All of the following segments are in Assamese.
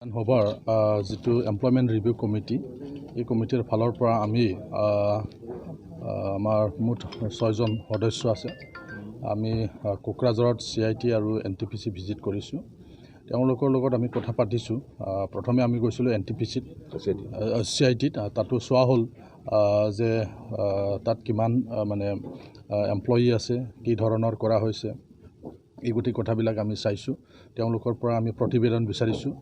হবাৰ যেটো এমপ্লয়মেন্ট ৰিভিউ কমিটি এই কমিটিৰ ফালৰ পৰা আমি আমাৰ মুঠ 6 জন সদস্য আছে। আমি কোকৰাঝাৰত CIT আৰু Ntpc ভিজিট কৰিছোঁ। তেওঁলোকৰ লগত আমি কথা পাতিছোঁ। প্ৰথমে আমি গৈছিলোঁ Ntpc CIT তাতো চোৱা হ'ল যে তাত কিমান মানে এমপ্লয়ি আছে, কি ধৰণৰ কৰা হৈছে, এই গোটেই কথাবিলাক আমি চাইছোঁ। তেওঁলোকৰ পৰা আমি প্ৰতিবেদন বিচাৰিছোঁ।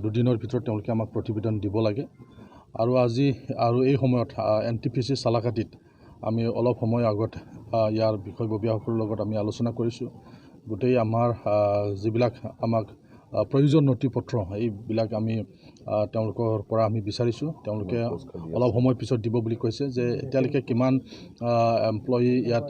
দুদিনৰ ভিতৰত তেওঁলোকে আমাক প্ৰতিবেদন দিব লাগে। আৰু আজি আৰু এই সময়ত Ntpc চালাকাটিত আমি অলপ সময় আগত ইয়াৰ বিষয়ববীয়াসকলৰ লগত আমি আলোচনা কৰিছোঁ। গোটেই আমাৰ যিবিলাক আমাক প্ৰয়োজন নথিপত্ৰ এইবিলাক আমি তেওঁলোকৰ পৰা আমি বিচাৰিছোঁ। তেওঁলোকে অলপ সময় পিছত দিব বুলি কৈছে। যে এতিয়ালৈকে কিমান এমপ্লয়ি ইয়াত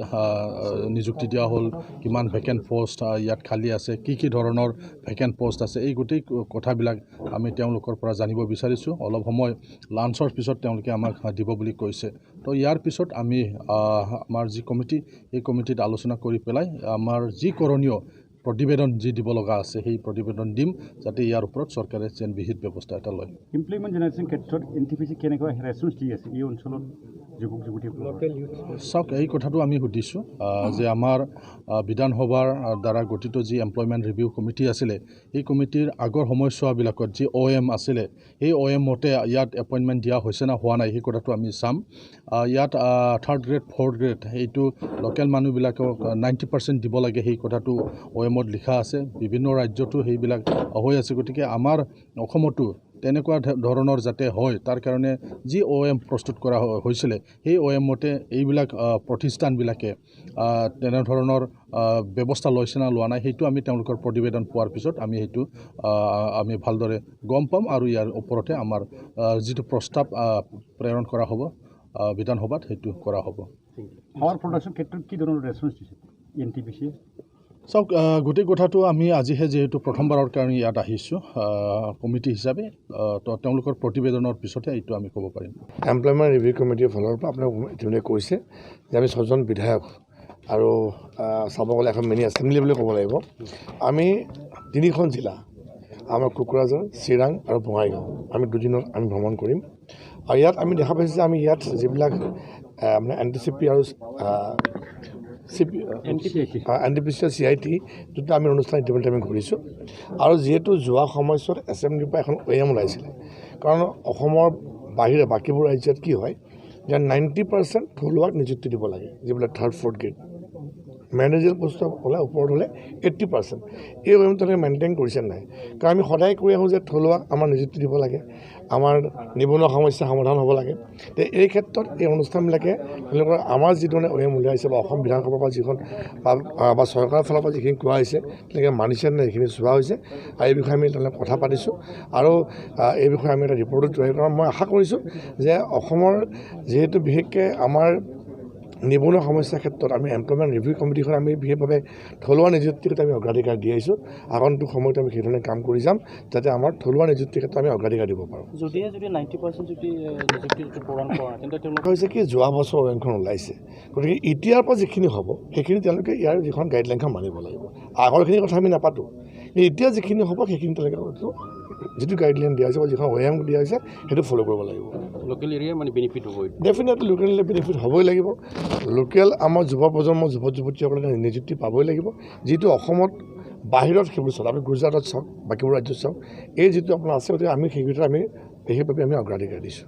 নিযুক্তি দিয়া হ'ল, কিমান ভেকেণ্ট পোষ্ট ইয়াত খালী আছে, কি ধৰণৰ ভেকেণ্ট পোষ্ট আছে, এই গোটেই কথাবিলাক আমি তেওঁলোকৰ পৰা জানিব বিচাৰিছোঁ। অলপ সময় লাঞ্চৰ পিছত তেওঁলোকে আমাক দিব বুলি কৈছে। তো ইয়াৰ পিছত আমি আমাৰ যি কমিটি এই কমিটিত আলোচনা কৰি পেলাই আমাৰ যি কৰণীয় প্ৰতিবেদন যি দিব লগা আছে সেই প্ৰতিবেদন দিম, যাতে ইয়াৰ ওপৰত চৰকাৰে যেন বিহিত ব্যৱস্থা এটা লয়। ইমপ্লিমেণ্ট জেনেৰেশ্যন ক্ষেত্ৰত Ntpc কেনেকৈ ৰেচপন্স দি আছে এই অঞ্চলত যুৱক যুৱতীসকলক? চাওক, এই কথাটো আমি সুধিছোঁ যে আমাৰ বিধানসভাৰ দ্বাৰা গঠিত যি এমপ্লয়মেণ্ট ৰিভিউ কমিটি আছিলে, এই কমিটিৰ আগৰ সময়ছোৱাবিলাকত যি OM আছিলে, সেই OM মতে ইয়াত এপইণ্টমেণ্ট দিয়া হৈছে না হোৱা নাই, সেই কথাটো আমি চাম। ইয়াত 3rd গ্ৰেড 4th গ্ৰেড এইটো লোকেল মানুহবিলাকক 90% দিব লাগে, সেই কথাটো OMত লিখা আছে। বিভিন্ন ৰাজ্যতো সেইবিলাক হৈ আছে। গতিকে আমাৰ অসমতো তেনেকুৱা ধৰণৰ যাতে হয়, তাৰ কাৰণে যি OM প্ৰস্তুত কৰা হৈছিলে, সেই OM মতে এইবিলাক প্ৰতিষ্ঠানবিলাকে তেনেধৰণৰ ব্যৱস্থা লৈছে না লোৱা নাই, সেইটো আমি তেওঁলোকৰ প্ৰতিবেদন পোৱাৰ পিছত আমি সেইটো আমি ভালদৰে গম পাম। আৰু ইয়াৰ ওপৰতে আমাৰ যিটো প্ৰস্তাৱ প্ৰেৰণ কৰা হ'ব বিধানসভাত, সেইটো কৰা হ'ব। পাৱাৰ প্ৰডাকশ্যন ক্ষেত্ৰত কি ধৰণৰ ৰেচপন্স দিছে Ntpc? চাওক, গোটেই কথাটো আমি আজিহে যিহেতু প্ৰথমবাৰৰ কাৰণে ইয়াত আহিছোঁ কমিটি হিচাপে, তো তেওঁলোকৰ প্ৰতিবেদনৰ পিছতহে এইটো আমি ক'ব পাৰিম। এমপ্লয়মেণ্ট ৰিভিউ কমিটিৰ ফালৰ পৰা আপোনাক ইতিমধ্যে কৈছে যে আমি 6জন বিধায়ক আৰু চাব গ'লে এখন মিনি এছেম্বলি বুলি ক'ব লাগিব। আমি 3খন জিলা, আমাৰ কোকৰাঝাৰ, চিৰাং আৰু বঙাইগাঁও, আমি দুদিনত আমি ভ্ৰমণ কৰিম। আৰু ইয়াত আমি দেখা পাইছোঁ যে আমি ইয়াত যিবিলাক মানে Ntpc আৰু Ntpc CIT দুটা আমি অনুষ্ঠান ইতিমধ্যে আমি ঘূৰিছোঁ। আৰু যিহেতু যোৱা সময়ছোৱাত এছেম্বলিৰ পৰা এখন OM ওলাইছিলে, কাৰণ অসমৰ বাহিৰে বাকীবোৰ ৰাজ্যত কি হয় যে 90% থলুৱাক নিযুক্তি দিব লাগে, যিবিলাক 3rd 4th grade manager post হ'লে ওপৰত হ'লে 80%। এই OM তেওঁলোকে মেইনটেইন কৰিছে নাই? কাৰণ আমি সদায় কৈ আহোঁ যে থলুৱাক আমাৰ নিযুক্তি দিব লাগে, আমাৰ নিবনুৱা সমস্যা সমাধান হ'ব লাগে। তো এই ক্ষেত্ৰত এই অনুষ্ঠানবিলাকে তেওঁলোকৰ আমাৰ যিধৰণে OM উলিয়াইছে বা অসম বিধানসভাৰ পৰা যিখন বা চৰকাৰৰ ফালৰ পৰা যিখিনি কোৱা হৈছে তেওঁলোকে মানিছে নে, এইখিনি চোৱা হৈছে। আৰু এই বিষয়ে আমি তেওঁলোকে কথা পাতিছোঁ। আৰু এই বিষয়ে আমি এটা ৰিপৰ্টো তৈয়াৰ কৰা মই আশা কৰিছোঁ যে অসমৰ যিহেতু বিশেষকৈ আমাৰ নিবনুৱা সমস্যাৰ ক্ষেত্ৰত আমি এমপ্লয়মেণ্ট ৰিভিউ কমিটিখন আমি বিশেষভাৱে থলুৱা নিযুক্তিৰ ক্ষেত্ৰত আমি অগ্ৰাধিকাৰ দি আহিছোঁ। আগন্তুক সময়ত আমি সেইধৰণে কাম কৰি যাম, যাতে আমাৰ থলুৱা নিযুক্তিৰ ক্ষেত্ৰত আমি অগ্ৰাধিকাৰ দিব পাৰোঁ। যদি 90% যদি নিযুক্তি প্ৰদান কৰা তেন্তে তেওঁলোকে হৈছে কি যোৱা বছৰ OMখন ওলাইছে, গতিকে এতিয়াৰ পৰা যিখিনি হ'ব সেইখিনি তেওঁলোকে ইয়াৰ যিখন গাইডলাইনখন মানিব লাগিব। আগৰখিনি কথা আমি নাপাতোঁ, এতিয়া যিখিনি হ'ব সেইখিনি তেওঁলোকে যিটো গাইডলাইন দিয়া হৈছে বা যিখন OM দিয়া হৈছে সেইটো ফ'ল' কৰিব লাগিব। লোকেল এৰিয়া মানে বেনিফিট হ'ব, ডেফিনেটলি লোকেল এৰিয়া বেনিফিট হ'বই লাগিব। লোকেল আমাৰ যুৱ প্ৰজন্মৰ যুৱক যুৱতীসকলে নিযুক্তি পাবই লাগিব। যিটো অসমত বাহিৰত সেইবোৰ চাওক, আপুনি গুজৰাটত চাওক, বাকীবোৰ ৰাজ্যত চাওক, এই যিটো আপোনাৰ আছে, গতিকে আমি সেই ভিতৰত আমি সেইবাবে আমি অগ্ৰাধিকাৰ দিছোঁ।